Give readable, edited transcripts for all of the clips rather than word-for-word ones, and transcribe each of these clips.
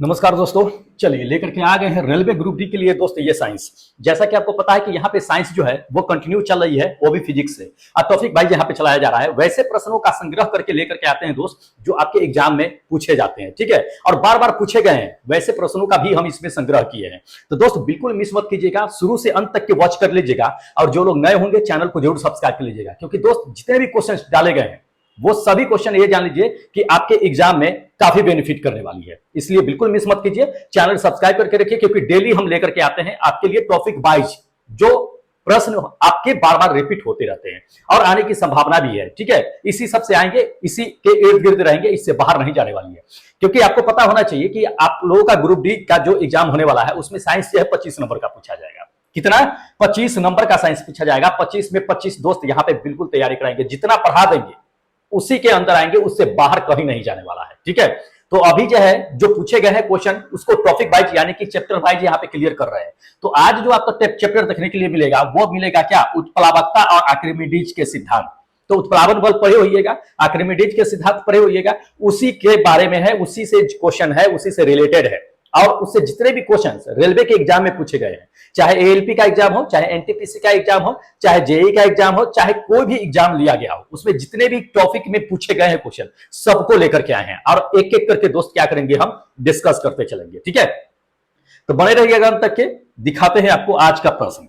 नमस्कार दोस्तों। चलिए लेकर के आ गए हैं रेलवे ग्रुप डी के लिए दोस्तों ये साइंस। जैसा कि आपको पता है कि यहाँ पे साइंस जो है वो कंटिन्यू चल रही है, वो भी फिजिक्स से। अब टॉपिक वाइज यहाँ पे चलाया जा रहा है, वैसे प्रश्नों का संग्रह करके लेकर के आते हैं दोस्त, जो आपके एग्जाम में पूछे जाते हैं। ठीक है, और बार बार पूछे गए हैं, वैसे प्रश्नों का भी हम इसमें संग्रह किए हैं। तो दोस्त बिल्कुल मिस मत कीजिएगा, शुरू से अंत तक के वॉच कर लीजिएगा। और जो लोग नए होंगे चैनल को जरूर सब्सक्राइब कर लीजिएगा, क्योंकि दोस्त जितने भी क्वेश्चन डाले गए हैं वो सभी क्वेश्चन ये जान लीजिए कि आपके एग्जाम में काफी बेनिफिट करने वाली है। इसलिए बिल्कुल मिस मत कीजिए, चैनल सब्सक्राइब करके रखिए, क्योंकि डेली हम लेकर के आते हैं आपके लिए टॉपिक वाइज जो प्रश्न आपके बार बार रिपीट होते रहते हैं और आने की संभावना भी है। ठीक है, इसी सब से आएंगे, इसी के इर्द गिर्द रहेंगे, इससे बाहर नहीं जाने वाली है। क्योंकि आपको पता होना चाहिए कि आप लोगों का ग्रुप डी का जो एग्जाम होने वाला है उसमें साइंस जो है 25 नंबर का पूछा जाएगा। कितना? 25 नंबर का साइंस पूछा जाएगा। 25 में 25 दोस्त यहाँ पे बिल्कुल तैयारी कराएंगे, जितना पढ़ा देंगे उसी के अंदर आएंगे, उससे बाहर कहीं नहीं जाने वाला है। ठीक है, तो अभी जो है जो पूछे गए हैं क्वेश्चन उसको टॉपिक वाइज यानी कि चैप्टर वाइज यहाँ पे क्लियर कर रहे हैं। तो आज जो आपको चैप्टर देखने के लिए मिलेगा वो मिलेगा क्या? उत्प्लावकता और आर्किमिडीज के सिद्धांत। तो उत्प्लावन बल पढ़े होइएगा, आर्किमिडीज के सिद्धांत पढ़े होइएगा, उसी के बारे में है, उसी से क्वेश्चन है, उसी से रिलेटेड है। और उससे जितने भी क्वेश्चंस रेलवे के एग्जाम में पूछे गए हैं, चाहे एएलपी का एग्जाम हो, चाहे एनटीपीसी का एग्जाम हो, चाहे जेईई का एग्जाम हो, चाहे कोई भी एग्जाम लिया गया हो, उसमें जितने भी टॉपिक में पूछे गए हैं क्वेश्चन सबको लेकर के आए हैं और एक एक करके दोस्त क्या करेंगे, हम डिस्कस करते चलेंगे। ठीक है, तो बने रहिएगा अंत तक के। दिखाते हैं आपको आज का प्रश्न।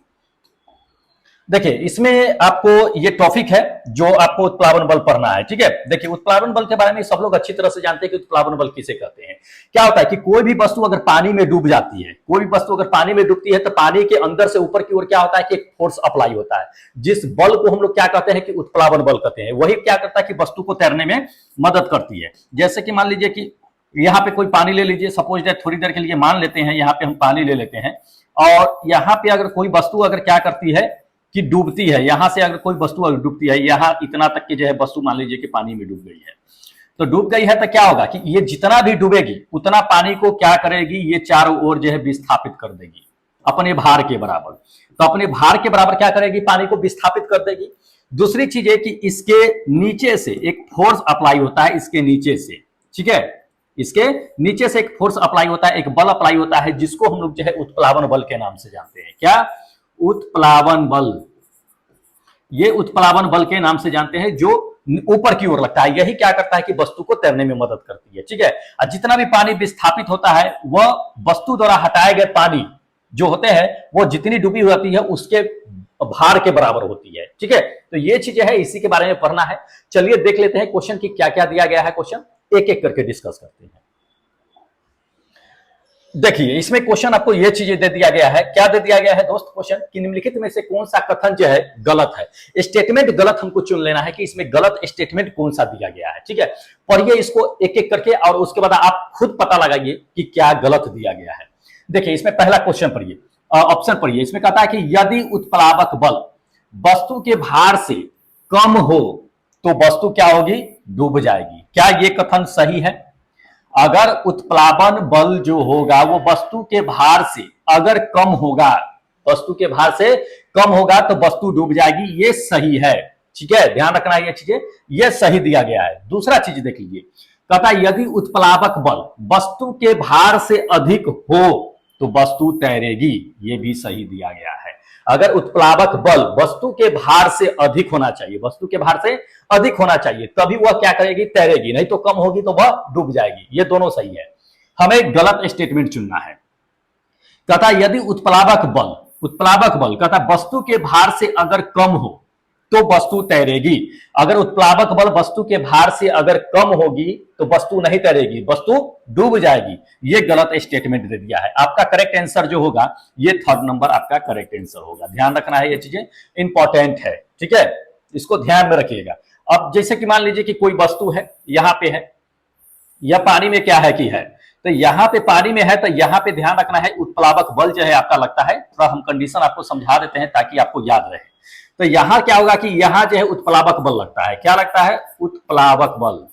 देखिए इसमें आपको ये टॉपिक है जो आपको उत्प्लावन बल पढ़ना है। ठीक है, देखिए उत्प्लावन बल के बारे में सब लोग अच्छी तरह से जानते हैं कि उत्प्लावन बल किसे कहते हैं। क्या होता है कि कोई भी वस्तु अगर पानी में डूब जाती है, कोई भी वस्तु अगर पानी में डूबती है तो पानी के अंदर से ऊपर की ओर क्या होता है कि एक फोर्स अप्लाई होता है, जिस बल को हम लोग क्या कहते हैं कि उत्प्लावन बल कहते हैं। वही क्या करता है कि वस्तु को तैरने में मदद करती है। जैसे कि मान लीजिए कि यहाँ पे कोई पानी ले लीजिए, सपोज दैट थोड़ी देर के लिए मान लेते हैं यहाँ पे हम पानी ले लेते हैं, और यहाँ पे अगर कोई वस्तु अगर क्या करती है कि डूबती है, यहां से अगर कोई वस्तु अगर डूबती है, यहां इतना तक की जो है वस्तु मान लीजिए कि पानी में डूब गई है, तो डूब गई है तो क्या होगा कि ये जितना भी डूबेगी उतना पानी को क्या करेगी, ये चारों ओर जो है विस्थापित कर देगी अपने भार के बराबर। तो अपने भार के बराबर क्या करेगी, पानी को विस्थापित कर देगी। दूसरी चीज है कि इसके नीचे से एक फोर्स अप्लाई होता है, इसके नीचे से। ठीक है, इसके नीचे से एक फोर्स अप्लाई होता है, एक बल अप्लाई होता है, जिसको हम लोग जो है उत्प्लावन बल के नाम से जानते हैं। क्या? उत्प्लावन बल। ये उत्प्लावन बल के नाम से जानते हैं, जो ऊपर की ओर लगता है। यही क्या करता है कि वस्तु को तैरने में मदद करती है। ठीक है, और जितना भी पानी विस्थापित होता है वह वस्तु द्वारा हटाए गए पानी जो होते हैं वो जितनी डूबी होती है उसके भार के बराबर होती है। ठीक है, तो ये चीजें है, इसी के बारे में पढ़ना है। चलिए देख लेते हैं क्वेश्चन की क्या क्या दिया गया है। क्वेश्चन एक एक करके डिस्कस करते हैं। देखिए इसमें क्वेश्चन आपको यह चीजें दे दिया गया है। क्या दे दिया गया है दोस्त? क्वेश्चन कि निम्नलिखित में से कौन सा कथन जो है गलत है। स्टेटमेंट गलत हमको चुन लेना है कि इसमें गलत स्टेटमेंट कौन सा दिया गया है। ठीक है, पढ़िए इसको एक एक करके और उसके बाद आप खुद पता लगाइए कि क्या गलत दिया गया है। देखिए इसमें पहला क्वेश्चन पढ़िए, ऑप्शन पढ़िए। इसमें कहता है कि यदि उत्प्लावक बल वस्तु के भार से कम हो तो वस्तु क्या होगी? डूब जाएगी। क्या ये कथन सही है? अगर उत्प्लावन बल जो होगा वो वस्तु के भार से अगर कम होगा, वस्तु के भार से कम होगा तो वस्तु डूब जाएगी, ये सही है। ठीक है, ध्यान रखना ये चीजें, ये सही दिया गया है। दूसरा चीज देख लीजिए, कहता है यदि उत्प्लावक बल वस्तु के भार से अधिक हो तो वस्तु तैरेगी, ये भी सही दिया गया है। अगर उत्प्लावक बल वस्तु के भार से अधिक होना चाहिए, वस्तु के भार से अधिक होना चाहिए, तभी वह क्या करेगी? तैरेगी, नहीं तो कम होगी तो वह डूब जाएगी। ये दोनों सही है, हमें गलत स्टेटमेंट चुनना है। कहता यदि उत्प्लावक बल कहता वस्तु के भार से अगर कम हो तो वस्तु तैरेगी। अगर उत्प्लावक बल वस्तु के भार से अगर कम होगी तो वस्तु नहीं तैरेगी, वस्तु डूब जाएगी। ये गलत स्टेटमेंट दे दिया है। आपका करेक्ट आंसर जो होगा ये थर्ड नंबर आपका करेक्ट आंसर होगा। ध्यान रखना है, ये चीजें इंपॉर्टेंट है। ठीक है, इसको ध्यान में रखिएगा। अब जैसे कि मान लीजिए कि कोई वस्तु है, यहां पे है, यह पानी में क्या है कि है, तो यहां पे पानी में है, तो यहां पे ध्यान रखना है उत्प्लावक बल जो है आपका लगता है, थोड़ा हम कंडीशन आपको समझा देते हैं ताकि आपको याद रहे। तो यहां क्या होगा कि यहां जो है उत्प्लावक बल लगता है। क्या लगता है? उत्प्लावक बल।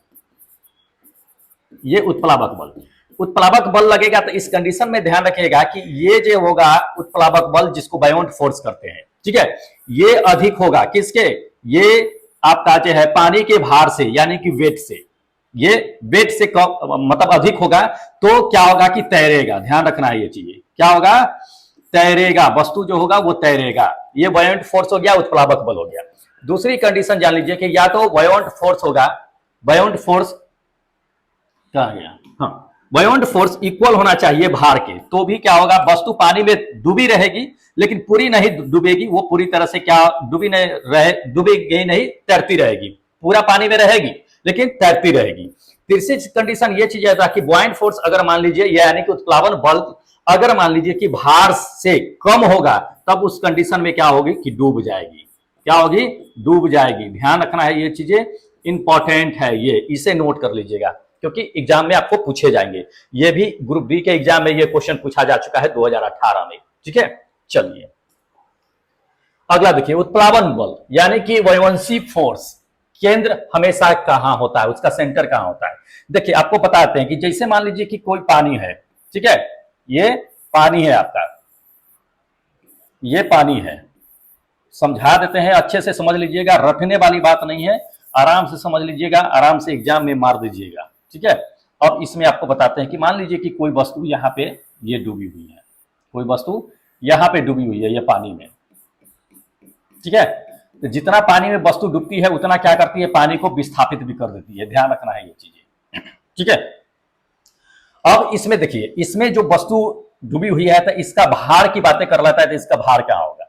ये उत्प्लावक बल लगेगा तो इस कंडीशन में ध्यान रखिएगा कि ये जो होगा उत्प्लावक बल जिसको बायोंट फोर्स करते हैं। ठीक है, ये अधिक होगा किसके? ये आपका जो है पानी के भार से यानी कि वेट से। ये वेट से कम मतलब अधिक होगा तो क्या होगा कि तैरेगा। ध्यान रखना है ये चीजें, क्या होगा, तैरेगा, वस्तु जो होगा वो तैरेगा। ये बायोंट फोर्स हो गया, उत्प्लावक बल हो गया। दूसरी कंडीशन जान लीजिए कि या तो बायोंट फोर्स होगा, बायोंट फोर्स कहा गया, हाँ, बायोंट फोर्स इक्वल होना चाहिए भार के, तो भी क्या होगा, वस्तु पानी में डूबी रहेगी लेकिन पूरी नहीं डूबेगी, वो पूरी तरह से क्या डूबेगी नहीं, तैरती रहेगी, पूरा पानी में रहेगी लेकिन तैरती रहेगी। तीसरी कंडीशन ये चीज है कि बॉयंट फोर्स अगर मान लीजिए, यानी कि उत्प्लावन बल अगर मान लीजिए कि भार से कम होगा, तब उस कंडीशन में क्या होगी कि डूब जाएगी। क्या होगी, डूब जाएगी। ध्यान रखना है, ये चीजें इंपॉर्टेंट है, ये इसे नोट कर लीजिएगा क्योंकि एग्जाम में आपको पूछे जाएंगे। ये भी ग्रुप बी के एग्जाम में ये क्वेश्चन पूछा जा चुका है 2018 में। ठीक है, चलिए अगला देखिए, उत्प्लावन बल यानी कि वायुवंशी फोर्स केंद्र हमेशा कहां होता है, उसका सेंटर कहां होता है। देखिए आपको बताते हैं कि जैसे मान लीजिए कि कोई पानी है, ठीक है, ये पानी है आपका, ये पानी है, समझा देते हैं, अच्छे से समझ लीजिएगा, रटने वाली बात नहीं है, आराम से समझ लीजिएगा, आराम से एग्जाम में मार दीजिएगा। ठीक है, अब इसमें आपको बताते हैं कि मान लीजिए कि कोई वस्तु यहाँ पे ये डूबी हुई है, कोई वस्तु यहाँ पे डूबी हुई है, ये पानी में। ठीक है, तो जितना पानी में वस्तु डूबती है उतना क्या करती है, पानी को विस्थापित भी कर देती है। ध्यान रखना है ये चीजें। ठीक है, अब इसमें देखिए, इसमें जो वस्तु डूबी हुई है तो इसका भार की बातें कर लेता है, तो इसका भार क्या होगा,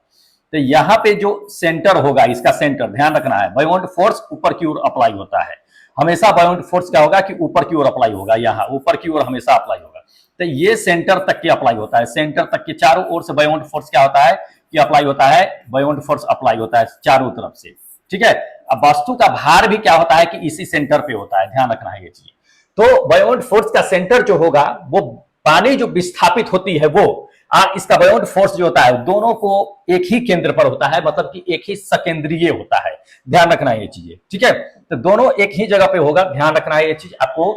तो यहाँ पे जो सेंटर होगा, इसका सेंटर ध्यान रखना है, बायोंट फोर्स ऊपर की ओर अप्लाई होता है हमेशा। बायोंट फोर्स क्या होगा कि ऊपर की ओर अप्लाई होगा, यहाँ ऊपर की ओर हमेशा अप्लाई होगा, तो ये सेंटर तक की अप्लाई होता है, सेंटर तक के चारों ओर से बायोंट फोर्स क्या होता है कि अप्लाई होता है, बायोंट फोर्स अप्लाई होता है चारों तरफ से। ठीक है, अब वस्तु का भार भी क्या होता है कि इसी सेंटर पे होता है, ध्यान रखना है ये चीज। तो बायोंट फोर्स का सेंटर जो होगा वो पानी जो विस्थापित होती है वो, इसका बायोंट फोर्स जो होता है दोनों को एक ही केंद्र पर होता है, मतलब कि एक ही सकेंद्रीय होता है। ध्यान रखना है ये चीजें। ठीक है, तो दोनों एक ही जगह पे होगा, ध्यान रखना है ये चीज। आपको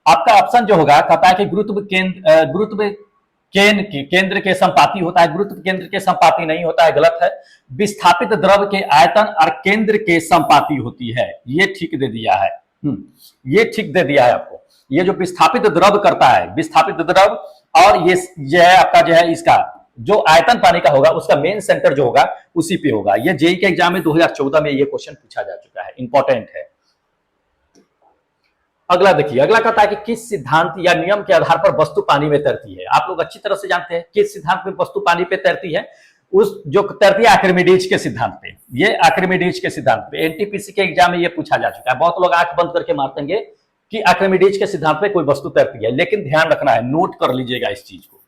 आपका ऑप्शन जो होगा कहता है कि गुरुत्व केंद्र के संपाती होता है, गुरुत्व केंद्र के संपाती नहीं होता है, गलत है। विस्थापित द्रव के आयतन और केंद्र के संपाती होती है, ये ठीक दे दिया है। ये ठीक दे दिया है आपको। ये जो विस्थापित द्रव करता है, विस्थापित द्रव, और ये है आपका जो है इसका जो आयतन पानी का होगा उसका मेन सेंटर जो होगा उसी पे होगा। ये जेईई के एग्जाम में 2014 में ये क्वेश्चन पूछा जा चुका है, इंपॉर्टेंट है। अगला देखिए, अगला कहता है कि किस सिद्धांत या नियम के आधार पर वस्तु पानी में तैरती है। आप लोग अच्छी तरह से जानते हैं किस सिद्धांत में वस्तु पानी पे तैरती है, उस जो तैरती है आर्किमिडीज के सिद्धांत पे। ये आर्किमिडीज के सिद्धांत पे एनटीपीसी के एग्जाम में ये पूछा जा चुका है। बहुत लोग आंख बंद करके मारते हैं कि आर्किमिडीज के सिद्धांत पे कोई वस्तु तैरती है, लेकिन ध्यान रखना है, नोट कर लीजिएगा इस चीज को,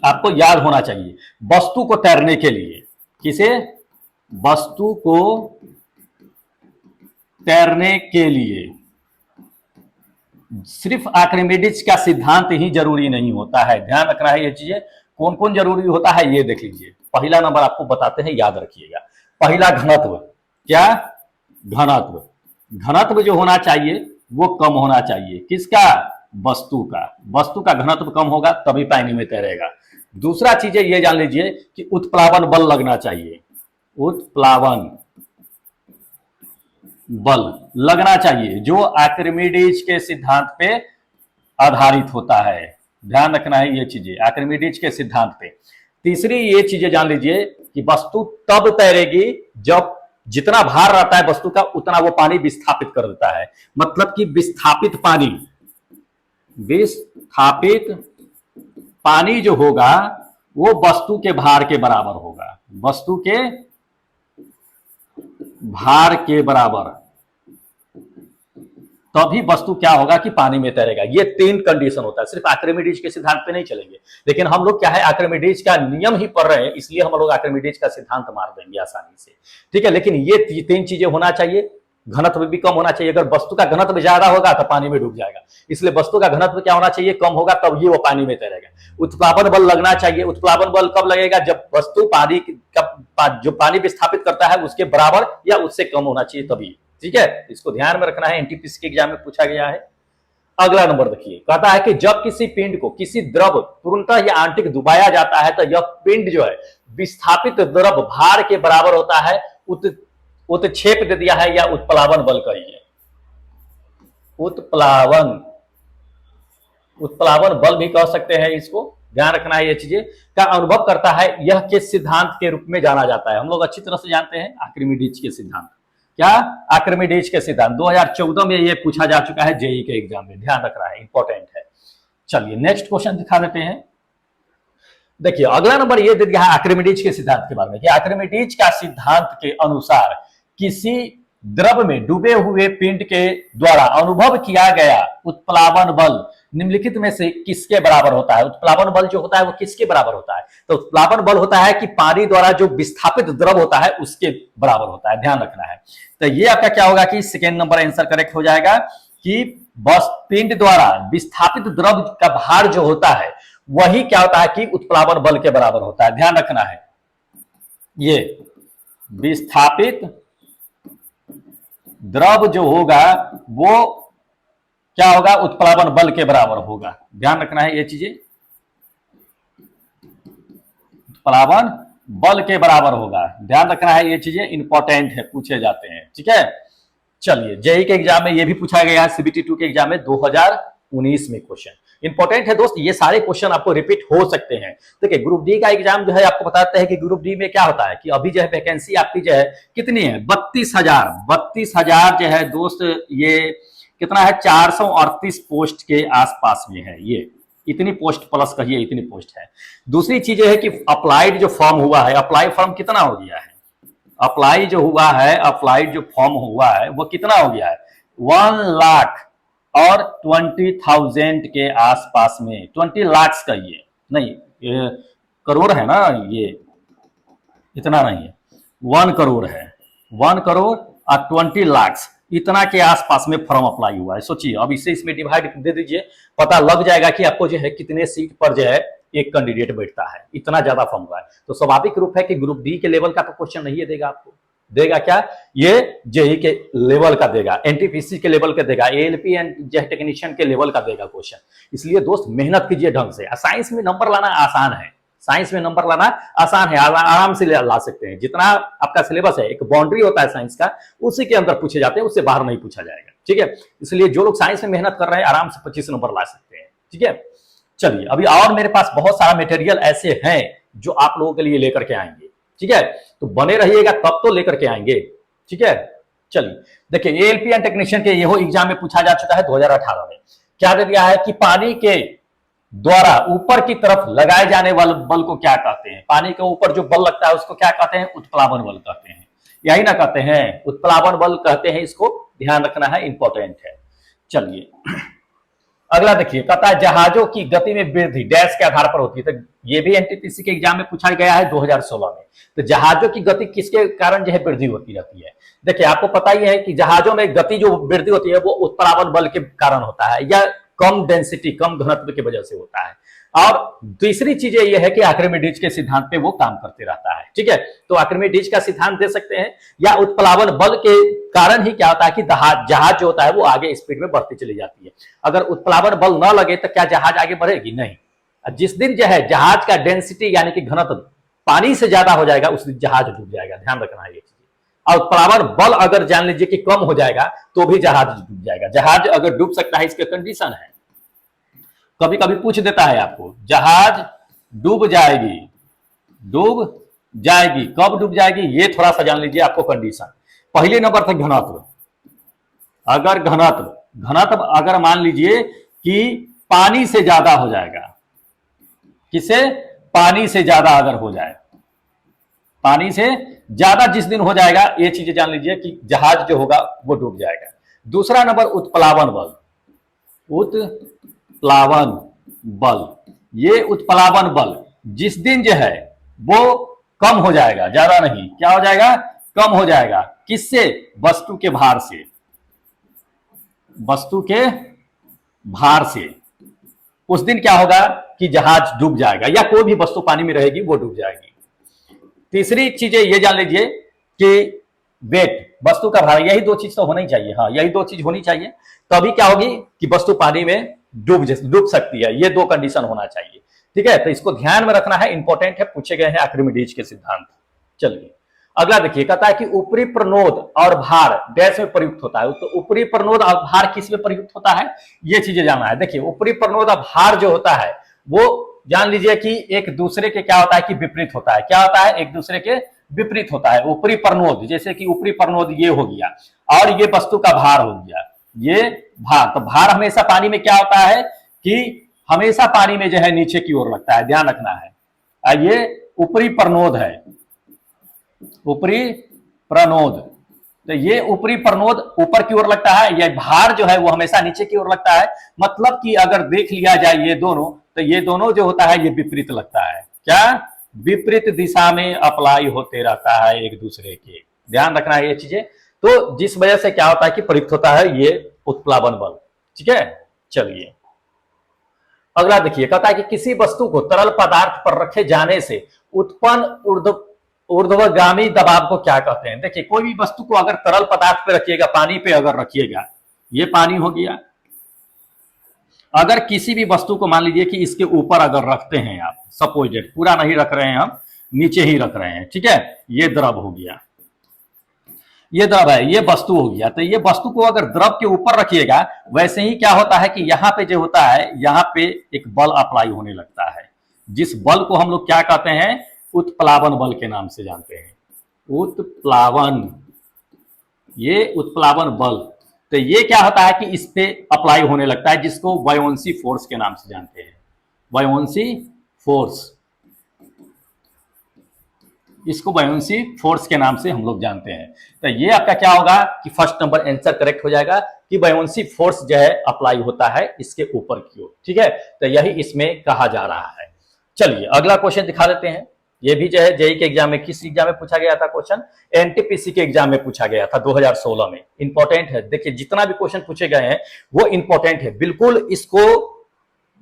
आपको याद होना चाहिए। वस्तु को तैरने के लिए, किसे, वस्तु को तैरने के लिए सिर्फ आर्किमिडीज का सिद्धांत ही जरूरी नहीं होता है। ध्यान रखना है ये चीजें, कौन कौन जरूरी होता है ये देख लीजिए। पहला नंबर आपको बताते हैं, याद रखिएगा। पहला घनत्व, क्या, घनत्व। घनत्व जो होना चाहिए वो कम होना चाहिए, किसका, वस्तु का। वस्तु का घनत्व कम होगा तभी पानी में तैरेगा। दूसरा चीज ये जान लीजिए कि उत्प्लावन बल लगना चाहिए, उत्प्लावन बल लगना चाहिए जो आर्किमिडीज के सिद्धांत पे आधारित होता है। ध्यान रखना है ये चीजें, आर्किमिडीज के सिद्धांत पे। तीसरी ये चीजें जान लीजिए कि वस्तु तब तैरेगी जब जितना भार रहता है वस्तु का उतना वो पानी विस्थापित कर देता है, मतलब कि विस्थापित पानी जो होगा वो वस्तु के भार के बराबर होगा, वस्तु के भार के बराबर, तभी वस्तु क्या होगा कि पानी में तैरेगा। ये तीन कंडीशन होता है। सिर्फ आर्किमिडीज के सिद्धांत पे नहीं चलेंगे, लेकिन हम लोग क्या है आर्किमिडीज का नियम ही पढ़ रहे हैं, इसलिए हम लोग आर्किमिडीज का सिद्धांत मार देंगे आसानी से। ठीक है, लेकिन ये तीन चीजें होना चाहिए, घनत्व भी कम होना चाहिए। अगर वस्तु का घनत्व ज्यादा होगा तो पानी में डूब जाएगा, इसलिए वस्तु का घनत्व क्या होना चाहिए, कम होगा, तब ये वो पानी में तैरेगा। उत्प्लावन बल लगना चाहिए। उत्प्लावन बल कब लगेगा, जब वस्तु पानी जो पानी विस्थापित करता है उसके बराबर या उससे कम होना चाहिए तभी। ठीक है, इसको ध्यान में रखना है, एनटीपीसी के एग्जाम में पूछा गया है। अगला नंबर देखिए, कहता है कि जब किसी पिंड को किसी द्रव पूर्णतः या आंशिक डुबाया जाता है तो यह पिंड जो है विस्थापित द्रव भार के बराबर होता है। उत्क्षेप दे दिया है या उत्प्लावन बल कहिए। उत्प्लावन, उत्प्लावन बल भी कह सकते हैं इसको, ध्यान रखना है ये चीजें, का अनुभव करता है, यह किस सिद्धांत के रूप में जाना जाता है? हम लोग अच्छी तरह से जानते हैं आर्किमिडीज के सिद्धांत। क्या? आर्किमिडीज के सिद्धांत 2014 में ये पूछा जा चुका है जेई के एग्जाम में, ध्यान रखना है, इंपॉर्टेंट है। चलिए नेक्स्ट क्वेश्चन दिखा देते हैं। देखिए अगला नंबर ये दे दिया है आर्किमिडीज के सिद्धांत के बारे में कि आर्किमिडीज का सिद्धांत के अनुसार किसी द्रव में डूबे हुए पिंड के द्वारा अनुभव किया गया उत्प्लावन बल निम्नलिखित में से किसके बराबर होता है? उत्प्लावन बल जो होता है वो किसके बराबर होता है? तो उत्प्लावन बल होता है कि पानी द्वारा जो विस्थापित द्रव होता है उसके बराबर होता है, ध्यान रखना है। तो ये आपका क्या होगा कि सेकेंड नंबर आंसर करेक्ट हो जाएगा कि बस पिंड द्वारा विस्थापित द्रव का भार जो होता है वही क्या होता है कि उत्प्लावन बल के बराबर होता है, ध्यान रखना है। ये विस्थापित द्रव जो होगा वो क्या होगा? उत्प्लावन बल के बराबर होगा, ध्यान रखना है ये चीजें, उत्प्लावन बल के बराबर होगा, ध्यान रखना है ये चीजें, इंपॉर्टेंट है, पूछे जाते हैं। ठीक है, चलिए जेई के एग्जाम में ये भी पूछा गया है, सीबीटी 2 के एग्जाम में 2019 में क्वेश्चन इंपॉर्टेंट है दोस्त। ये सारे क्वेश्चन आपको रिपीट हो सकते हैं। देखिए ग्रुप डी का एग्जाम जो है आपको बताते हैं कि ग्रुप डी में क्या होता है कि अभी जो है वैकेंसी आपकी जो है कितनी है? 32,000 जो है दोस्त, ये कितना है? 438 पोस्ट के आसपास में है, ये इतनी पोस्ट प्लस कहिए, इतनी पोस्ट है। दूसरी चीज है कि अप्लाइड जो फॉर्म हुआ है, अप्लाई फॉर्म कितना हो गया है? अप्लाई जो हुआ है, अप्लाइड जो फॉर्म हुआ है वो कितना हो गया है? 1,20,000 के आसपास में, 20 लाख का, ये नहीं, ये करोड़ है ना, ये इतना नहीं है, 1 करोड़ है, 1 करोड़ और 20 लाख, इतना के आसपास में फॉर्म अप्लाई हुआ है। सोचिए, अब इसे इसमें डिवाइड दे दीजिए, पता लग जाएगा कि आपको जो है कितने सीट पर जो है एक कैंडिडेट बैठता है, इतना ज्यादा फॉर्म हुआ है। तो स्वाभाविक रूप है कि ग्रुप डी के लेवल का तो क्वेश्चन नहीं देगा आपको, देगा क्या? ये जेई के लेवल का देगा, एनटीपीसी के लेवल का देगा, एएलपी एंड टेक्नीशियन के लेवल का देगा क्वेश्चन। इसलिए दोस्त मेहनत कीजिए ढंग से। साइंस में नंबर लाना आसान है, साइंस में नंबर लाना आसान है, आराम से ला सकते हैं। जितना आपका सिलेबस है, एक बाउंड्री होता है साइंस का, उसी के अंदर पूछे जाते हैं, उससे बाहर नहीं पूछा जाएगा। ठीक है, इसलिए जो लोग साइंस में मेहनत कर रहे हैं आराम से 25 नंबर ला सकते हैं। ठीक है, चलिए अभी और मेरे पास बहुत सारा मटेरियल ऐसे हैं जो आप लोगों के लिए लेकर के आएंगे। ठीक है, तो बने रहिएगा, तब तो लेकर के आएंगे। ठीक है, चलिए देखिए एएलपी एंड टेक्नीशियन के ये एग्जाम में पूछा जा चुका है 2018 में। क्या दे दिया है कि पानी के द्वारा ऊपर की तरफ लगाए जाने वाले बल को क्या कहते हैं? पानी के ऊपर जो बल लगता है उसको क्या कहते हैं? उत्प्लावन बल कहते हैं, यही ना कहते हैं? उत्प्लावन बल कहते हैं इसको, ध्यान रखना है, इंपॉर्टेंट है। चलिए अगला देखिए, कहता है जहाजों की गति में वृद्धि डैश के आधार पर होती है। तो ये भी एनटीपीसी के एग्जाम में पूछा गया है 2016 में। तो जहाजों की गति किसके कारण जो है वृद्धि होती रहती है? देखिए आपको पता ही है कि जहाजों में गति जो वृद्धि होती है वो उत्प्लावन बल के कारण होता है, या कम डेंसिटी, कम घनत्व की वजह से होता है। और तीसरी चीज ये है कि आर्किमिडीज के सिद्धांत पे वो काम करते रहता है। ठीक है, तो आर्किमिडीज का सिद्धांत दे सकते हैं, या उत्प्लावन बल के कारण ही क्या होता है कि जहाज जो होता है वो आगे स्पीड में बढ़ती चली जाती है। अगर उत्प्लावन बल न लगे तो क्या जहाज आगे बढ़ेगी? नहीं। जिस दिन जो है जहाज का डेंसिटी यानी कि घनत्व पानी से ज्यादा हो जाएगा उस दिन जहाज डूब जाएगा, ध्यान रखना है ये चीज। और उत्प्लावन बल अगर जान लीजिए कि कम हो जाएगा तो भी जहाज डूब जाएगा। जहाज अगर डूब सकता है इसके कंडीशन है, कभी कभी पूछ देता है आपको, जहाज डूब जाएगी, डूब जाएगी, कब डूब जाएगी? ये थोड़ा सा जान लीजिए आपको कंडीशन। पहले नंबर था घनत्व। अगर घनत्व अगर मान लीजिए कि पानी से ज्यादा हो जाएगा, किसे? पानी से ज्यादा अगर हो जाए, पानी से ज्यादा जिस दिन हो जाएगा, ये चीजें जान लीजिए कि जहाज जो होगा वो डूब जाएगा। दूसरा नंबर उत्प्लावन बल, उत्प्लावन बल, ये उत्प्लावन बल जिस दिन जो है वो कम हो जाएगा, ज्यादा नहीं, क्या हो जाएगा? कम हो जाएगा। किससे? वस्तु के भार से, वस्तु के भार से। उस दिन क्या होगा कि जहाज डूब जाएगा, या कोई भी वस्तु पानी में रहेगी वो डूब जाएगी। तीसरी चीजें ये जान लीजिए कि वेट, वस्तु का भार, यही दो चीज तो होनी चाहिए। हाँ, यही दो चीज होनी चाहिए, तभी क्या होगी कि वस्तु पानी में डूब सकती है। ये दो कंडीशन होना चाहिए। ठीक है, तो इसको ध्यान में रखना है, इंपॉर्टेंट है, पूछे गए हैं आर्किमिडीज के सिद्धांत। चलिए अगला देखिए, कहता है कि ऊपरी प्रनोद और भार डैश में प्रयुक्त होता है। तो ऊपरी प्रनोद और भार किस में प्रयुक्त होता है, ये चीजें जानना है। देखिए, ऊपरी प्रनोद और भार जो होता है वो जान लीजिए कि एक दूसरे के क्या होता है कि विपरीत होता है। क्या होता है, एक दूसरे के विपरीत होता है। ऊपरी प्रनोद, जैसे कि ऊपरी प्रनोद ये हो गया और ये वस्तु का भार हो गया, ये भार। तो भार हमेशा पानी में क्या होता है कि हमेशा पानी में जो है नीचे की ओर लगता है, ध्यान रखना है। ये ऊपरी प्रनोद है, ऊपरी प्रनोद। तो ये ऊपरी प्रनोद ऊपर की ओर लगता है, यह भार जो है वो हमेशा नीचे की ओर लगता है। मतलब कि अगर देख लिया जाए ये दोनों, तो ये दोनों जो होता है ये विपरीत लगता है। क्या, विपरीत दिशा में अप्लाई होते रहता है एक दूसरे के, ध्यान रखना है ये चीजें। तो जिस वजह से क्या होता है कि प्रयुक्त होता है ये उत्प्लावन बल। ठीक है, चलिए अगला देखिए, कहता है कि किसी वस्तु को तरल पदार्थ पर रखे जाने से उत्पन्न ऊर्ध्वगामी दबाव को क्या कहते हैं। देखिए, कोई भी वस्तु को अगर तरल पदार्थ पे रखिएगा, पानी पे अगर रखिएगा, ये पानी हो गया। अगर किसी भी वस्तु को मान लीजिए कि इसके ऊपर अगर रखते हैं आप, सपोजेड पूरा नहीं रख रहे हैं हम, नीचे ही रख रहे हैं, ठीक है, ये द्रव हो गया, ये द्रव है, ये वस्तु हो गया। तो ये वस्तु को अगर द्रव के ऊपर रखिएगा, वैसे ही क्या होता है कि यहाँ पे जो होता है, यहाँ पे एक बल अप्लाई होने लगता है, जिस बल को हम लोग क्या कहते हैं, उत्प्लावन बल के नाम से जानते हैं। उत्प्लावन, ये उत्प्लावन बल। तो ये क्या होता है कि इस पे अप्लाई होने लगता है, जिसको बायोन्सी फोर्स के नाम से जानते हैं। बायोन्सी फोर्स, इसको बायोन्सी फोर्स के नाम से हम लोग जानते हैं। तो ये आपका क्या होगा कि फर्स्ट नंबर आंसर करेक्ट हो जाएगा कि बायोन्सी फोर्स जो है अप्लाई होता है इसके ऊपर की ओर। ठीक है, तो यही इसमें कहा जा रहा है। चलिए अगला क्वेश्चन दिखा देते हैं। ये भी जो है जेई के एग्जाम में, किस एग्जाम में पूछा गया था क्वेश्चन, एनटीपीसी के एग्जाम में पूछा गया था 2016 में। इंपॉर्टेंट है, देखिए जितना भी क्वेश्चन पूछे गए हैं वो इंपॉर्टेंट है, बिल्कुल इसको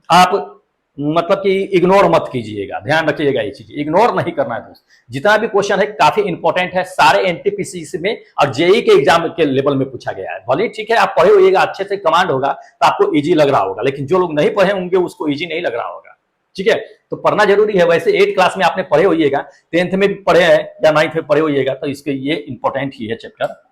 आप मतलब कि इग्नोर मत कीजिएगा, ध्यान रखिएगा ये चीज, इग्नोर नहीं करना है दोस्त। जितना भी क्वेश्चन है काफी इंपॉर्टेंट है, सारे एनटीपीसी में और जेई के एग्जाम के लेवल में पूछा गया है। भले ठीक है आप पढ़े होइएगा, अच्छे से कमांड होगा तो आपको इजी लग रहा होगा, लेकिन जो लोग नहीं पढ़े होंगे उसको इजी नहीं लग रहा होगा। ठीक है, तो पढ़ना जरूरी है। वैसे 8 क्लास में आपने पढ़े होइएगा, 10th में भी पढ़े हैं या 9th में पढ़े होइएगा, तो इसके ये इंपॉर्टेंट ही है चैप्टर।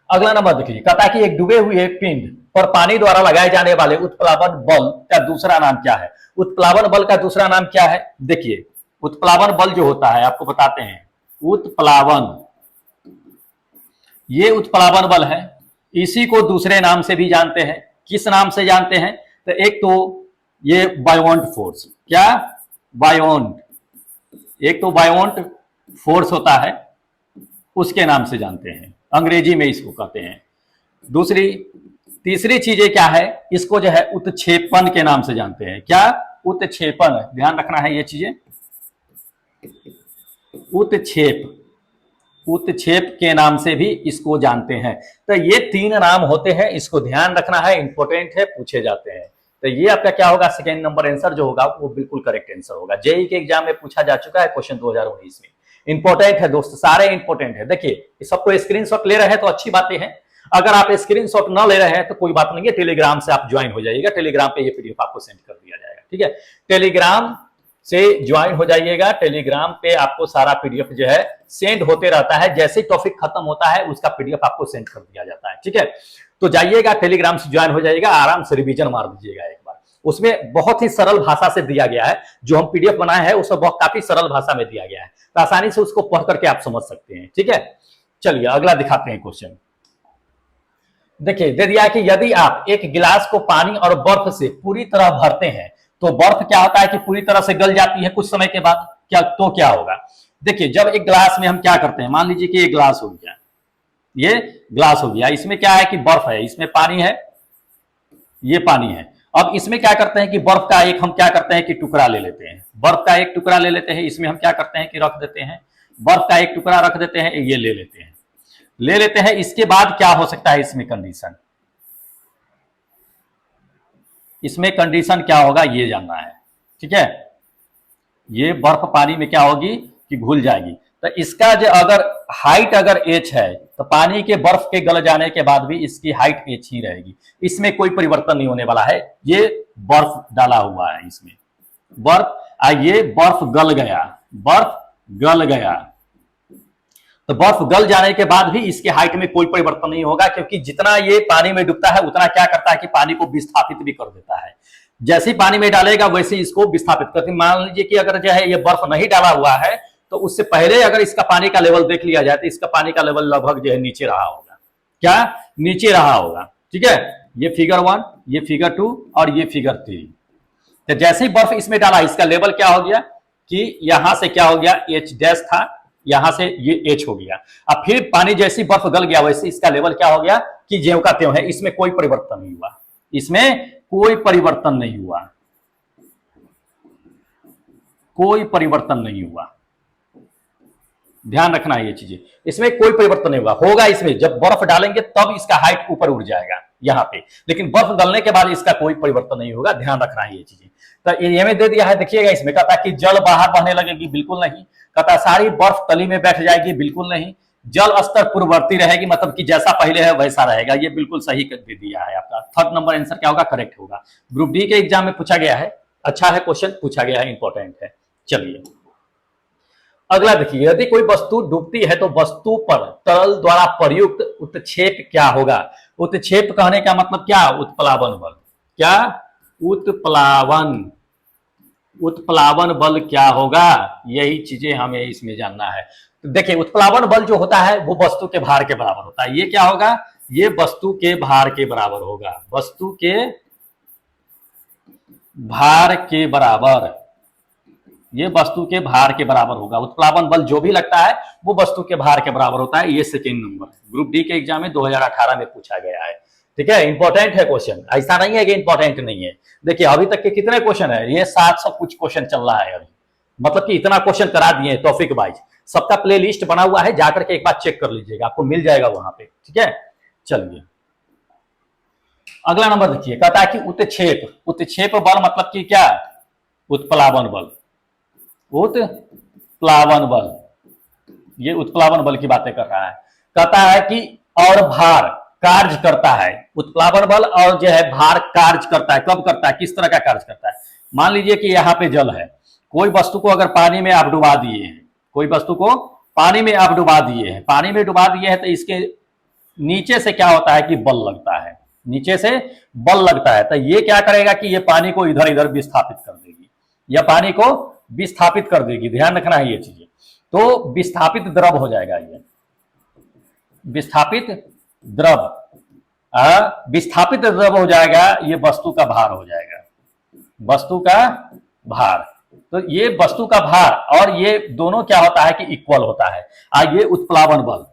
अगला नंबर देखिए, कहता है कि एक डूबे हुए पिंड पर पानी द्वारा लगाए जाने वाले उत्प्लावन बल का दूसरा नाम क्या है। उत्प्लावन बल का दूसरा नाम क्या है, देखिए उत्प्लावन बल जो होता है आपको बताते हैं, उत्प्लावन, ये उत्प्लावन बल है, इसी को दूसरे नाम से भी जानते हैं। किस नाम से जानते हैं, तो एक तो ये बायोन्ट फोर्स, क्या, बायोन्ट, एक तो बायोन्ट फोर्स होता है उसके नाम से जानते हैं, अंग्रेजी में इसको कहते हैं। दूसरी, तीसरी चीजें क्या है, इसको जो है उत्क्षेपण के नाम से जानते हैं। क्या, उत्क्षेपण, ध्यान रखना है ये चीजें, उत्क्षेप, उत्क्षेप के नाम से भी इसको जानते हैं। तो ये 3 नाम होते हैं, इसको ध्यान रखना है, इंपॉर्टेंट है, पूछे जाते हैं। तो ये आपका क्या होगा, सेकेंड नंबर आंसर जो होगा वो बिल्कुल करेक्ट आंसर होगा। जेई के एग्जाम में पूछा जा चुका है क्वेश्चन 2019 में। इंपॉर्टेंट है दोस्त, सारे इंपॉर्टेंट है। देखिए सबको स्क्रीनशॉट ले रहे हैं तो अच्छी बातें हैं, अगर आप स्क्रीनशॉट न ले रहे हैं तो कोई बात नहीं है, टेलीग्राम से आप ज्वाइन हो जाइएगा, टेलीग्राम पे ये पीडीएफ आपको सेंड कर दिया जाएगा। ठीक है, टेलीग्राम से ज्वाइन हो जाइएगा, टेलीग्राम पे आपको सारा पीडीएफ जो है सेंड होते रहता है, जैसे टॉपिक खत्म होता है उसका पीडीएफ आपको सेंड कर दिया जाता है। ठीक है, तो जाइएगा टेलीग्राम से ज्वाइन हो जाइएगा, आराम से रिवीजन मार दीजिएगा एक बार। उसमें बहुत ही सरल भाषा से दिया गया है, जो हम पीडीएफ बनाए हैं उसमें बहुत काफी सरल भाषा में दिया गया है, तो आसानी से उसको पढ़ करके आप समझ सकते हैं। ठीक है, चलिए अगला दिखाते हैं क्वेश्चन। देखिए दे दिया कि यदि आप एक गिलास को पानी और बर्फ से पूरी तरह भरते हैं तो बर्फ क्या होता है कि पूरी तरह से गल जाती है कुछ समय के बाद, क्या तो क्या होगा। देखिए जब एक गिलास में हम क्या करते हैं, मान लीजिए कि ये गिलास हो गया, ये गिलास हो गया, इसमें क्या है कि बर्फ है, इसमें पानी है, ये पानी है। अब इसमें क्या करते हैं कि बर्फ का एक हम क्या करते हैं कि टुकड़ा ले लेते हैं, बर्फ का एक टुकड़ा ले लेते हैं, इसमें हम क्या करते हैं कि रख देते हैं, बर्फ का एक टुकड़ा रख देते हैं, ये ले लेते हैं, ले लेते हैं। इसके बाद क्या हो सकता है इसमें कंडीशन, इसमें कंडीशन क्या होगा ये जानना है। ठीक है, ये बर्फ पानी में क्या होगी कि घुल जाएगी, तो इसका जो अगर हाइट अगर h है तो पानी के बर्फ के गल जाने के बाद भी इसकी हाइट h ही रहेगी, इसमें कोई परिवर्तन नहीं होने वाला है। ये बर्फ डाला हुआ है इसमें, बर्फ, ये बर्फ गल गया, बर्फ गल गया, तो बर्फ गल जाने के बाद भी इसके हाइट में कोई परिवर्तन नहीं होगा, क्योंकि जितना ये पानी में डूबता है उतना क्या करता है कि पानी को विस्थापित भी कर देता है। जैसे ही पानी में डालेगा वैसे ही इसको विस्थापित करते। मान लीजिए कि अगर जो है ये बर्फ नहीं डाला हुआ है तो उससे पहले अगर इसका पानी का लेवल देख लिया जाए तो इसका पानी का लेवल लगभग जो है नीचे रहा होगा। क्या नीचे रहा होगा, ठीक है। ये फिगर 1, ये फिगर 2 और ये फिगर 3। तो जैसे ही बर्फ इसमें डाला इसका लेवल क्या हो गया कि यहां से क्या हो गया, एच डैश था, यहां से ये एच हो गया। अब फिर पानी जैसे ही बर्फ गल गया वैसे इसका लेवल क्या हो गया कि ज्यों का त्यों है, इसमें कोई परिवर्तन नहीं हुआ, इसमें कोई परिवर्तन नहीं हुआ, कोई परिवर्तन नहीं हुआ। ध्यान रखना है ये चीजें, इसमें कोई परिवर्तन नहीं हुआ। होगा इसमें जब बर्फ डालेंगे तब इसका हाइट ऊपर उड़ जाएगा यहां पे, लेकिन बर्फ गलने के बाद इसका कोई परिवर्तन नहीं होगा। ध्यान रखना है ये चीजें। तो ये में दे दिया है, देखिएगा इसमें कहता है कि जल बाहर बहने लगेगी, बिल्कुल नहीं। कहता है सारी बर्फ तली में बैठ जाएगी, बिल्कुल नहीं। जल स्तर पूर्ववर्ती रहेगी, मतलब कि जैसा पहले है वैसा रहेगा, ये बिल्कुल सही दे दिया है आपका। थर्ड नंबर आंसर क्या होगा, करेक्ट होगा। ग्रुप डी के एग्जाम में पूछा गया है, अच्छा है क्वेश्चन पूछा गया है, इंपॉर्टेंट है। चलिए अगला देखिए, यदि कोई वस्तु डूबती है तो वस्तु पर तरल द्वारा प्रयुक्त उत्क्षेप क्या होगा। उत्क्षेप कहने का मतलब क्या, उत्प्लावन बल। क्या, उत्प्लावन, उत्प्लावन बल क्या होगा, यही चीजें हमें इसमें जानना है। तो देखिए उत्प्लावन बल जो होता है वो वस्तु के भार के बराबर होता है। ये क्या होगा, ये वस्तु के भार के बराबर होगा, वस्तु के भार के बराबर, ये वस्तु के भार के बराबर होगा। उत्प्लावन बल जो भी लगता है वो वस्तु के भार के बराबर होता है। ये सेकेंड नंबर ग्रुप डी के एग्जाम में 2018 में पूछा गया है, ठीक है। इंपॉर्टेंट है क्वेश्चन, ऐसा नहीं है कि इंपॉर्टेंट नहीं है। देखिए अभी तक के कितने क्वेश्चन है, ये 700 कुछ क्वेश्चन चल रहा है अभी, मतलब कि इतना क्वेश्चन करा दिए टॉपिक वाइज। सबका प्ले लिस्ट बना हुआ है, जाकर के एक बार चेक कर लीजिएगा, आपको मिल जाएगा वहां पे, ठीक है। चलिए अगला नंबर देखिए, कहता है कि उत्क्षेप, उत्क्षेप बल मतलब कि क्या, उत्प्लावन बल, उत्प्लावन बल, ये उत्प्लावन बल की बातें कर रहा है। कहता है कि और भार कार्य करता है, उत्प्लावन बल और जो है भार कार्य करता है, कब करता है, किस तरह का कार्य करता है। मान लीजिए कि यहाँ पे जल है, कोई वस्तु को अगर पानी में आप डुबा दिए हैं, कोई वस्तु को पानी में आप डुबा दिए हैं, पानी में डुबा दिए हैं, तो इसके नीचे से क्या होता है कि बल लगता है, नीचे से बल लगता है। तो ये क्या करेगा कि ये पानी को इधर इधर विस्थापित कर देगी, या पानी को विस्थापित कर देगी। ध्यान रखना है ये चीजें। तो विस्थापित द्रव हो जाएगा, ये विस्थापित द्रव, विस्थापित द्रव हो जाएगा, ये वस्तु का भार हो जाएगा, वस्तु का भार। तो ये वस्तु का भार और ये दोनों क्या होता है कि इक्वल होता है। ये उत्प्लावन बल,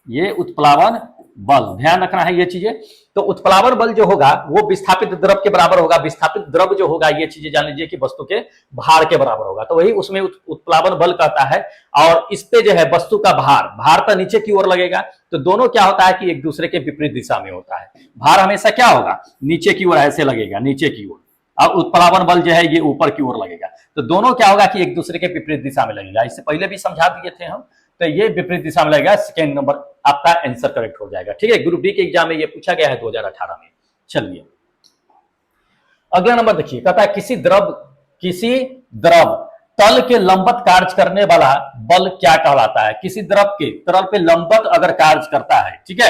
ये उत्प्लावन बल, ध्यान रखना है ये चीजें। तो उत्प्लावन बल जो होगा वो विस्थापित द्रव के बराबर होगा। विस्थापित द्रव जो होगा ये चीजें जान लीजिए कि वस्तु के भार के बराबर होगा, तो वही उसमें उत्प्लावन बल कहता है। और इस पे जो है वस्तु का भार, भार तो नीचे की ओर लगेगा, तो दोनों क्या होता है कि एक दूसरे के विपरीत दिशा में होता है। भार हमेशा क्या होगा, नीचे की ओर ऐसे लगेगा, नीचे की ओर, और उत्प्लावन बल जो है ये ऊपर की ओर लगेगा। तो दोनों क्या होगा कि एक दूसरे के विपरीत दिशा में लगेगा। इससे पहले भी समझा दिए थे हम, तो ये विपरीत दिशा में लगेगा। सेकेंड नंबर आपका आंसर करेक्ट हो जाएगा, ठीक है। ग्रुप डी के एग्जाम में ये पूछा गया है 2018 में। चलिए अगला नंबर देखिए, कहता है किसी द्रव तल के लंबत कार्य करने वाला बल क्या कहलाता है। किसी द्रव के तल पे लंबत अगर कार्य करता है, ठीक है,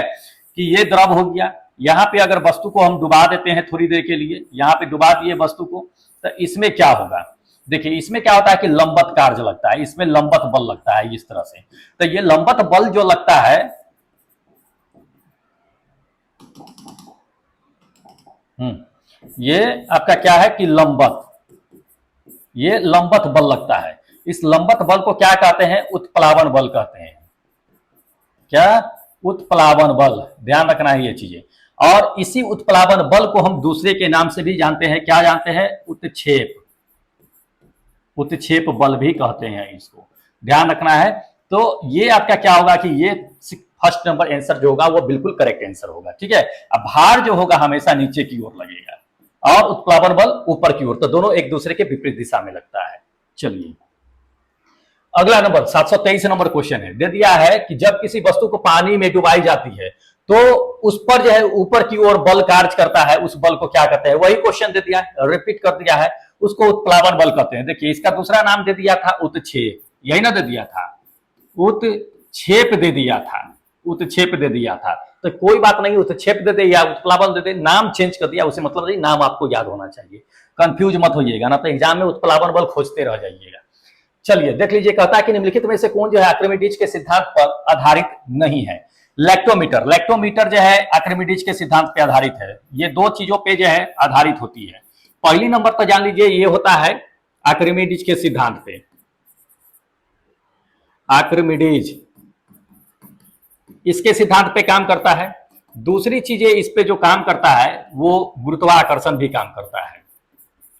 कि ये द्रव हो गया, यहां पे अगर वस्तु को हम डुबा देते हैं थोड़ी देर के लिए, यहां पे डुबा दिए वस्तु को, तो इसमें क्या होगा, देखिए इसमें क्या होता है कि लंबत कार्य लगता है, इसमें लंबत बल लगता है इस तरह से। तो ये लंबत बल जो लगता है, ये आपका क्या है कि लंबत, ये लंबत बल लगता है। इस लंबत बल को क्या कहते हैं, उत्प्लावन बल कहते हैं। क्या, उत्प्लावन बल, ध्यान रखना है ये चीजें। और इसी उत्प्लावन बल को हम दूसरे के नाम से भी जानते हैं, क्या जानते हैं, उत्क्षेप, उत्क्षेप बल भी कहते हैं इसको, ध्यान रखना है। तो ये आपका क्या होगा कि ये फर्स्ट नंबर आंसर जो होगा वो बिल्कुल करेक्ट आंसर होगा, ठीक है। अब भार जो होगा हमेशा नीचे की ओर लगेगा और उत्प्लावन बल ऊपर की ओर, तो दोनों एक दूसरे के विपरीत दिशा में लगता है। चलिए अगला नंबर 723 नंबर क्वेश्चन है, दे दिया है कि जब किसी वस्तु को पानी में डुबाई जाती है तो उस पर जो है ऊपर की ओर बल कार्य करता है, उस बल को क्या कहते हैं। वही क्वेश्चन दे दिया है, रिपीट कर दिया है, उसको उत्प्लावन बल कहते हैं। देखिए इसका दूसरा नाम दे दिया था उत्क्षेप, यही ना दे दिया था, उत्क्षेप दे दिया था, उत्क्षेप दे दिया था। तो कोई बात नहीं, उत्क्षेप दे दे या उत्प्लावन दे दे, नाम चेंज कर दिया उसे मतलब नहीं, नाम आपको याद होना चाहिए, कंफ्यूज मत होइएगा ना तो एग्जाम में उत्प्लावन बल खोजते रह जाइएगा। चलिए देख लीजिए, कहता है कि निम्नलिखित में से कौन जो है आर्किमिडीज के सिद्धांत पर आधारित नहीं है। लैक्टोमीटर, लैक्टोमीटर जो है आर्किमिडीज के सिद्धांत पर आधारित है। ये दो चीजों पे जो है आधारित होती है। पहली नंबर तो जान लीजिए ये होता है आर्किमिडीज के सिद्धांत पे, आर्किमिडीज इसके सिद्धांत पे काम करता है। दूसरी चीजें इस पे जो काम करता है वो गुरुत्वाकर्षण भी काम करता है,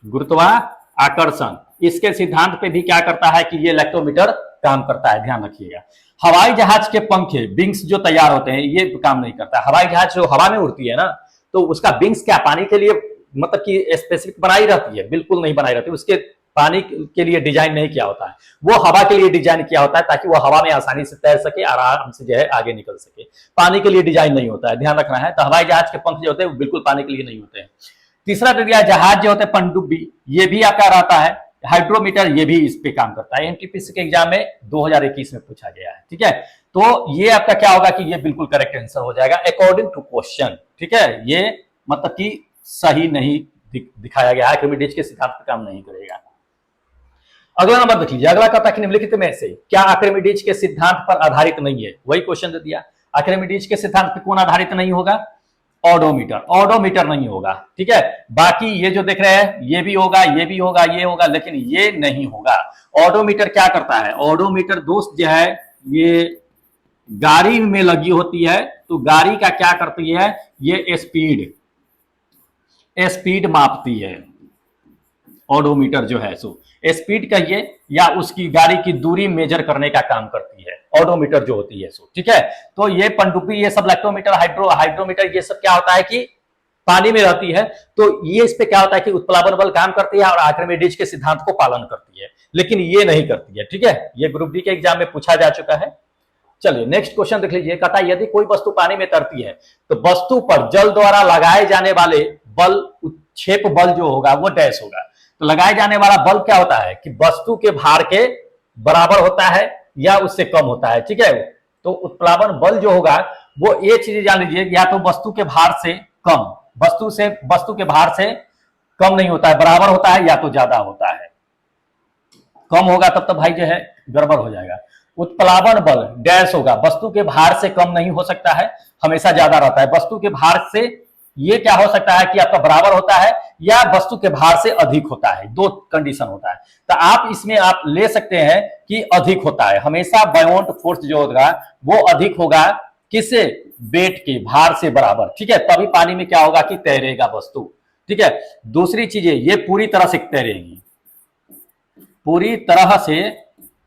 गुरुत्वाकर्षण इसके सिद्धांत पे भी क्या करता है कि ये लैक्टोमीटर काम करता है, ध्यान रखिएगा। हवाई जहाज के पंखे विंग्स जो तैयार होते हैं ये काम नहीं करता। हवाई जहाज जो हवा में उड़ती है ना तो उसका विंग्स क्या पानी के लिए मतलब कि स्पेसिफिक बनाई रहती है? बिल्कुल नहीं बनाई रहती, उसके पानी के लिए डिजाइन नहीं किया होता है, वो हवा के लिए डिजाइन किया होता है ताकि वो हवा में आसानी से तैर सके, आराम से जो है आगे निकल सके। पानी के लिए डिजाइन नहीं होता है, ध्यान रखना है। तो हवाई जहाज के पंख जो होते हैं वो बिल्कुल पानी के लिए नहीं होते हैं। तीसरा दे दिया जहाज जो होते हैं पनडुब्बी, ये भी आपका रहता है। हाइड्रोमीटर ये भी इस पे काम करता है, एनटीपीसी के एग्जाम में 2021 में पूछा गया है, ठीक है। तो ये आपका क्या होगा कि ये बिल्कुल करेक्ट आंसर हो जाएगा अकॉर्डिंग टू क्वेश्चन, ठीक है। ये मतलब कि सही नहीं दिखाया गया है, आर्किमिडीज के सिद्धांत पर काम नहीं करेगा। अगला नंबर देख लीजिए, अगला कहता है कि निम्नलिखित में से क्या आर्किमिडीज के सिद्धांत पर आधारित नहीं है? वही क्वेश्चन दे दिया, आर्किमिडीज के सिद्धांत पर कौन आधारित नहीं होगा? ऑडोमीटर, ऑडोमीटर नहीं होगा, ठीक है। बाकी ये जो देख रहे हैं ये भी होगा, ये भी होगा, ये होगा, लेकिन ये नहीं होगा। ऑडोमीटर क्या करता है? ऑडोमीटर दोस्त जो है ये गाड़ी में लगी होती है, तो गाड़ी का क्या करती है? ये स्पीड मापती है। ऑडोमीटर जो है सो स्पीड कहिए या उसकी गाड़ी की दूरी मेजर करने का काम करती है ऑडोमीटर जो होती है सो, ठीक है। तो ये पनडुब्बी, ये सब लैक्टोमीटर, हाइड्रोमीटर, ये सब क्या होता है कि पानी में रहती है, तो ये इस पे क्या होता है कि उत्प्लावन बल काम करती है और आर्किमिडीज के सिद्धांत को पालन करती है, लेकिन ये नहीं करती है, ठीक है। ये ग्रुप डी के एग्जाम में पूछा जा चुका है। चलिए नेक्स्ट क्वेश्चन देख लीजिए, कहता है यदि कोई वस्तु पानी में तैरती है तो वस्तु पर जल द्वारा लगाए जाने वाले बल, उत्क्षेप बल जो होगा वो डैश होगा। तो लगाए जाने वाला बल क्या होता है कि वस्तु के भार के बराबर होता है या उससे कम होता है, ठीक है। तो उत्प्लावन बल जो होगा वो ये चीज जान लीजिए, या तो वस्तु के भार से कम, वस्तु के भार से कम नहीं होता है, बराबर होता है या तो ज्यादा होता है। कम होगा तब तो भाई जो है गड़बड़ हो जाएगा। उत्प्लावन बल डैश होगा, वस्तु के भार से कम नहीं हो सकता है, हमेशा ज्यादा रहता है। वस्तु के भार से ये क्या हो सकता है कि आपका बराबर होता है या वस्तु के भार से अधिक होता है, दो कंडीशन होता है। तो आप इसमें आप ले सकते हैं कि अधिक होता है, हमेशा बायोंट फोर्स जो होगा वो अधिक होगा किससे? वेट के भार से बराबर, ठीक है। तभी पानी में क्या होगा कि तैरेगा वस्तु, ठीक है। दूसरी चीजें ये पूरी तरह से तैरेगी, पूरी तरह से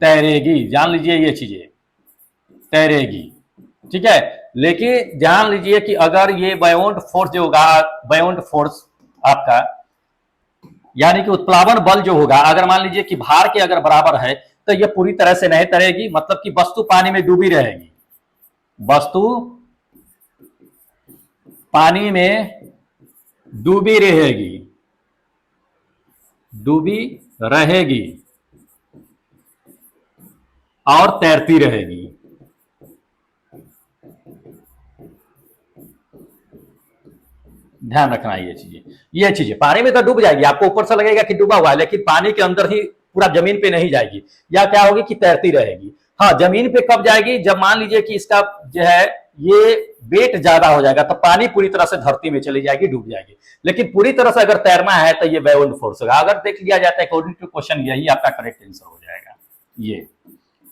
तैरेगी, जान लीजिए ये चीजें तैरेगी, ठीक है। लेकिन जान लीजिए कि अगर ये बायोंट फोर्स जो होगा, बायोंट फोर्स आपका यानी कि उत्प्लावन बल जो होगा, अगर मान लीजिए कि भार के अगर बराबर है तो ये पूरी तरह से नहीं तैरेगी, मतलब कि वस्तु पानी में डूबी रहेगी, वस्तु पानी में डूबी रहेगी, डूबी रहेगी और तैरती रहेगी। ध्यान रखना ये चीजें पानी में तो डूब जाएगी, आपको ऊपर से लगेगा कि डूबा हुआ है, लेकिन पानी के अंदर ही पूरा जमीन पे नहीं जाएगी, या क्या होगी कि तैरती रहेगी। हाँ, जमीन पे कब जाएगी? जब मान लीजिए कि इसका जो है ये वेट ज्यादा हो जाएगा तो पानी पूरी तरह से धरती में चली जाएगी, डूब जाएगी। लेकिन पूरी तरह से अगर तैरना है तो ये बायोंट फोर्स होगा। अगर देख लिया जाता है अकॉर्डिंग टू क्वेश्चन, यही आपका करेक्ट आंसर हो जाएगा।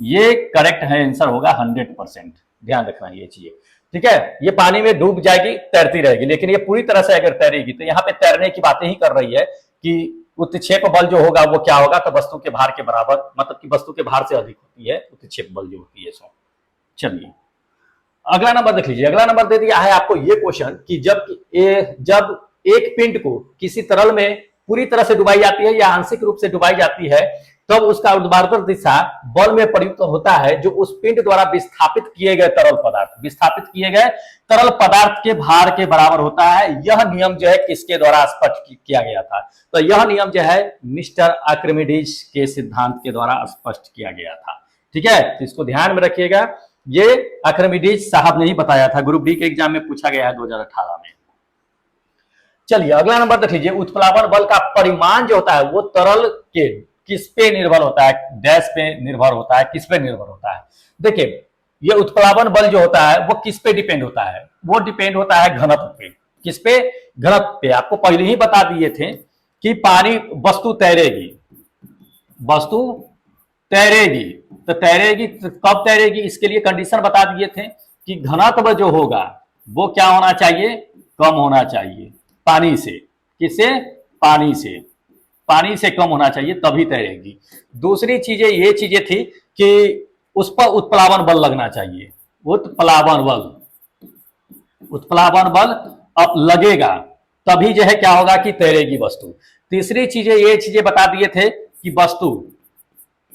ये करेक्ट है आंसर होगा 100%। ध्यान रखना ये चीजें, ठीक है। ये पानी में डूब जाएगी, तैरती रहेगी, लेकिन ये पूरी तरह से अगर तैरेगी तो यहाँ पे तैरने की बातें ही कर रही है कि उत्क्षेप बल जो होगा वो क्या होगा, तो वस्तु के भार के बराबर, मतलब कि वस्तु के भार से अधिक होती है उत्क्षेप बल जो होती है सो। चलिए अगला नंबर देख लीजिए, अगला नंबर दे दिया है आपको ये क्वेश्चन कि जब एक पिंड को किसी तरल में पूरी तरह से डुबाई जाती है या आंशिक रूप से डुबाई जाती है तब उसका ऊर्ध्वाधर दिशा बल में परिवर्तित होता है जो उस पिंड द्वारा विस्थापित किए गए तरल पदार्थ के भार के बराबर होता है। यह नियम जो है किसके द्वारा स्पष्ट किया गया था? तो यह नियम जो है मिस्टर आर्किमिडीज के सिद्धांत के द्वारा स्पष्ट किया गया था। ठीक है, तो इसको ध्यान में रखिएगा, ये आर्किमिडीज साहब ने ही बताया था, ग्रुप डी के एग्जाम में पूछा गया है 2018 में। चलिए अगला नंबर देख लीजिए, उत्प्लावन बल का परिमाण जो होता है वो तरल के किस पे निर्भर होता है? डैश पे निर्भर होता है। किस पे निर्भर होता है? देखिए ये उत्प्लावन बल जो होता है वो किस पे डिपेंड होता है? वो डिपेंड होता है घनत्व पे। किस पे? घनत्व पे। आपको पहले ही बता दिए थे कि पानी वस्तु तैरेगी, तो तैरेगी तो कब तैरेगी? इसके लिए कंडीशन बता दिए थे कि घनत्व जो होगा वो क्या होना चाहिए? कम होना चाहिए पानी से। किससे? पानी से कम होना चाहिए, तभी तैरेगी। दूसरी चीजें ये चीजें थी कि उस पर उत्प्लावन बल लगना चाहिए। उत्प्लावन बल अब लगेगा तभी जो है क्या होगा कि तैरेगी वस्तु। तीसरी चीजें ये चीजें बता दिए थे कि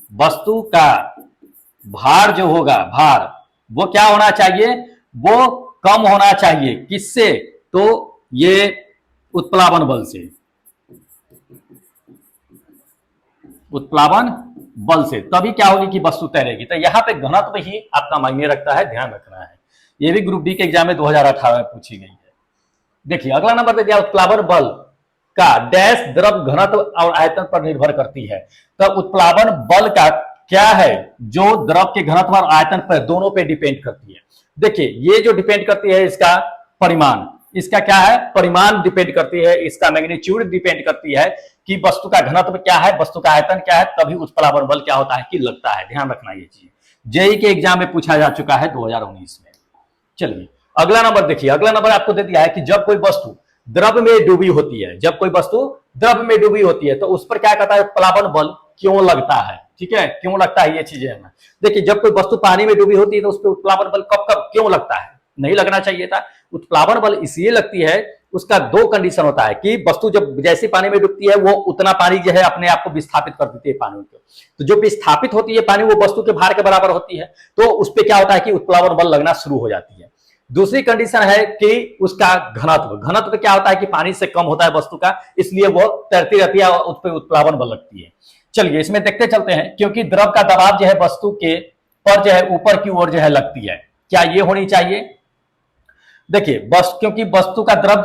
वस्तु का भार जो होगा, भार वो क्या होना चाहिए? वो कम होना चाहिए। किससे? तो ये उत्प्लावन बल से, तभी क्या होगी कि वस्तु तैरेगी। तो यहां पे घनत्व ही आपका मायने रखता है, ध्यान रखना है। ये भी ग्रुप डी के एग्जाम में 2018 में पूछी गई है। देखिए अगला नंबर पे दिया, उत्प्लावन बल का डैश द्रव घनत्व और आयतन पर निर्भर करती है। तो उत्प्लावन बल का क्या है? जो द्रव के घनत्व और आयतन पर दोनों पे डिपेंड करती है। देखिए ये जो डिपेंड करती है इसका परिमाण, इसका क्या है? परिमाण डिपेंड करती है, इसका मैग्नीट्यूड डिपेंड करती है कि वस्तु का घनत्व क्या है, वस्तु का आयतन क्या है, तभी उत्प्लावन बल क्या होता है कि लगता है। ध्यान रखना ये चीज, जेई के एग्जाम में पूछा जा चुका है 2019 में। चलिए अगला नंबर देखिए, अगला नंबर आपको दे दिया है कि जब कोई वस्तु द्रव में डूबी होती है, तो उस पर क्या कहता है? उत्प्लावन बल क्यों लगता है? ठीक है, क्यों लगता है ये चीजें है ना। देखिए जब कोई वस्तु पानी में डूबी होती है तो उस पर उत्प्लावन बल कब क्यों लगता है? नहीं लगना चाहिए था। उत्प्लावन बल इसलिए लगती है, उसका दो कंडीशन होता है कि वस्तु जब जैसे पानी में डूबती है वो उतना पानी जो है अपने आप को विस्थापित कर देती है पानी को। तो जो विस्थापित होती है पानी वो वस्तु के भार के बराबर होती है, तो उस पर क्या होता है कि उत्प्लावन बल लगना शुरू हो जाती है। दूसरी कंडीशन है कि उसका घनत्व क्या होता है कि पानी से कम होता है वस्तु का, इसलिए वो तैरती रहती है और उस पर उत्प्लावन बल लगती है। चलिए इसमें देखते चलते हैं, क्योंकि द्रव का दबाव जो है वस्तु के पर जो है ऊपर की ओर जो है लगती है, क्या ये होनी चाहिए? देखिए क्योंकि वस्तु का द्रव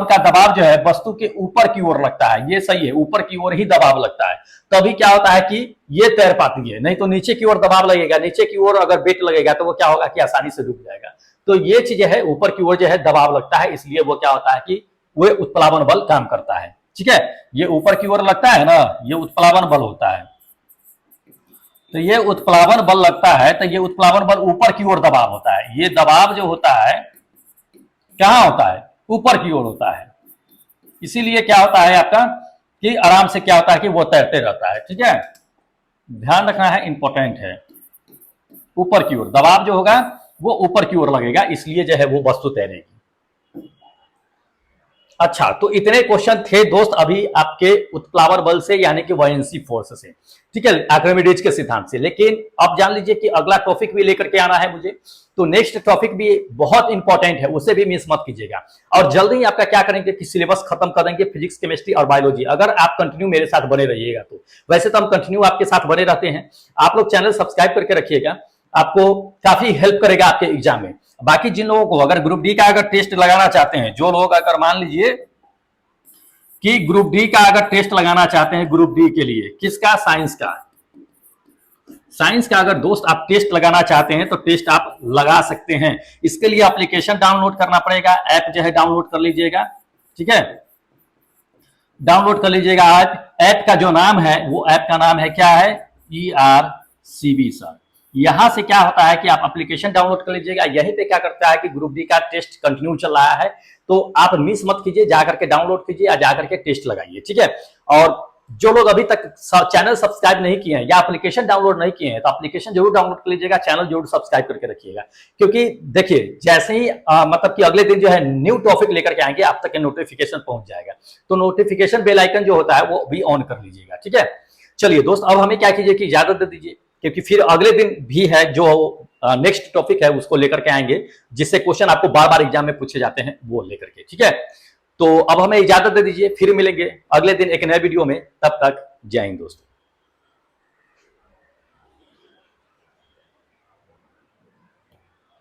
का दबाव जो है वस्तु के ऊपर की ओर लगता है, ये सही है, ऊपर की ओर ही दबाव लगता है, तभी क्या होता है कि ये तैर पाती है। नहीं तो नीचे की ओर दबाव लगेगा, नीचे की ओर अगर वेट लगेगा तो वो क्या होगा कि आसानी से डूब जाएगा। तो ये चीज है, ऊपर की ओर जो है दबाव लगता है, इसलिए वो क्या होता है कि वो उत्प्लावन बल काम करता है। ठीक है, ये ऊपर की ओर लगता है ना, ये उत्प्लावन बल होता है। तो ये उत्प्लावन बल लगता है, तो ये उत्प्लावन बल ऊपर की ओर दबाव होता है। ये दबाव जो होता है कहां होता है? ऊपर की ओर होता है। इसीलिए क्या होता है आपका कि आराम से क्या होता है कि वो तैरते रहता है। ठीक है, ध्यान रखना है, इंपॉर्टेंट है। ऊपर की ओर दबाव जो होगा वो ऊपर की ओर लगेगा, इसलिए जो है वो वस्तु तैरेगी। अच्छा, तो इतने क्वेश्चन थे दोस्त अभी आपके उत्प्लावन बल से, यानी कि वायंसी फोर्स से। ठीक है, आर्किमिडीज के सिद्धांत से। लेकिन अब जान लीजिए कि अगला टॉपिक भी लेकर के आना है मुझे, तो नेक्स्ट टॉपिक भी बहुत इंपॉर्टेंट है, उसे भी मिस मत कीजिएगा। और जल्दी ही आपका क्या करेंगे कि सिलेबस खत्म कर देंगे, फिजिक्स, केमिस्ट्री और बायोलॉजी, अगर आप कंटिन्यू मेरे साथ बने रहिएगा तो। वैसे तो हम कंटिन्यू आपके साथ बने रहते हैं, आप लोग चैनल सब्सक्राइब करके रखिएगा, आपको काफी हेल्प करेगा आपके एग्जाम में। बाकी जिन लोगों को अगर ग्रुप डी का अगर टेस्ट लगाना चाहते हैं, जो लोग अगर मान लीजिए कि ग्रुप डी का अगर टेस्ट लगाना चाहते हैं, ग्रुप डी के लिए किसका? साइंस का अगर दोस्त आप टेस्ट लगाना चाहते हैं तो टेस्ट आप लगा सकते हैं। इसके लिए एप्लीकेशन डाउनलोड करना पड़ेगा, ऐप जो है डाउनलोड कर लीजिएगा। ठीक है, डाउनलोड कर लीजिएगा ऐप का जो नाम है वो ऐप का नाम है क्या है? ERCB sir. यहां से क्या होता है कि आप एप्लीकेशन डाउनलोड कर लीजिएगा। यहीं पे क्या करता है कि ग्रुप डी का टेस्ट कंटिन्यू चल रहा है, तो आप मिस मत कीजिए, जाकर के डाउनलोड कीजिए या जाकर के टेस्ट लगाइए। ठीक है, और जो लोग अभी तक चैनल सब्सक्राइब नहीं किए हैं या एप्लीकेशन डाउनलोड नहीं किए हैं तो एप्लीकेशन जरूर डाउनलोड कर लीजिएगा, चैनल जरूर सब्सक्राइब करके रखिएगा। क्योंकि देखिए जैसे ही मतलब कि अगले दिन जो है न्यू टॉपिक लेकर के आएंगे आप तक के नोटिफिकेशन पहुंच जाएगा। तो नोटिफिकेशन बेल आइकन जो होता है वो भी ऑन कर लीजिएगा, ठीक है। चलिए दोस्त, अब हमें क्या कीजिए कि इजाजत दे दीजिए, क्योंकि फिर अगले दिन भी है जो नेक्स्ट टॉपिक है उसको लेकर के आएंगे, जिससे क्वेश्चन आपको बार बार एग्जाम में पूछे जाते हैं वो लेकर के, ठीक है। तो अब हमें इजाजत दे दीजिए, फिर मिलेंगे अगले दिन एक नए वीडियो में, तब तक जय हिंद दोस्तों।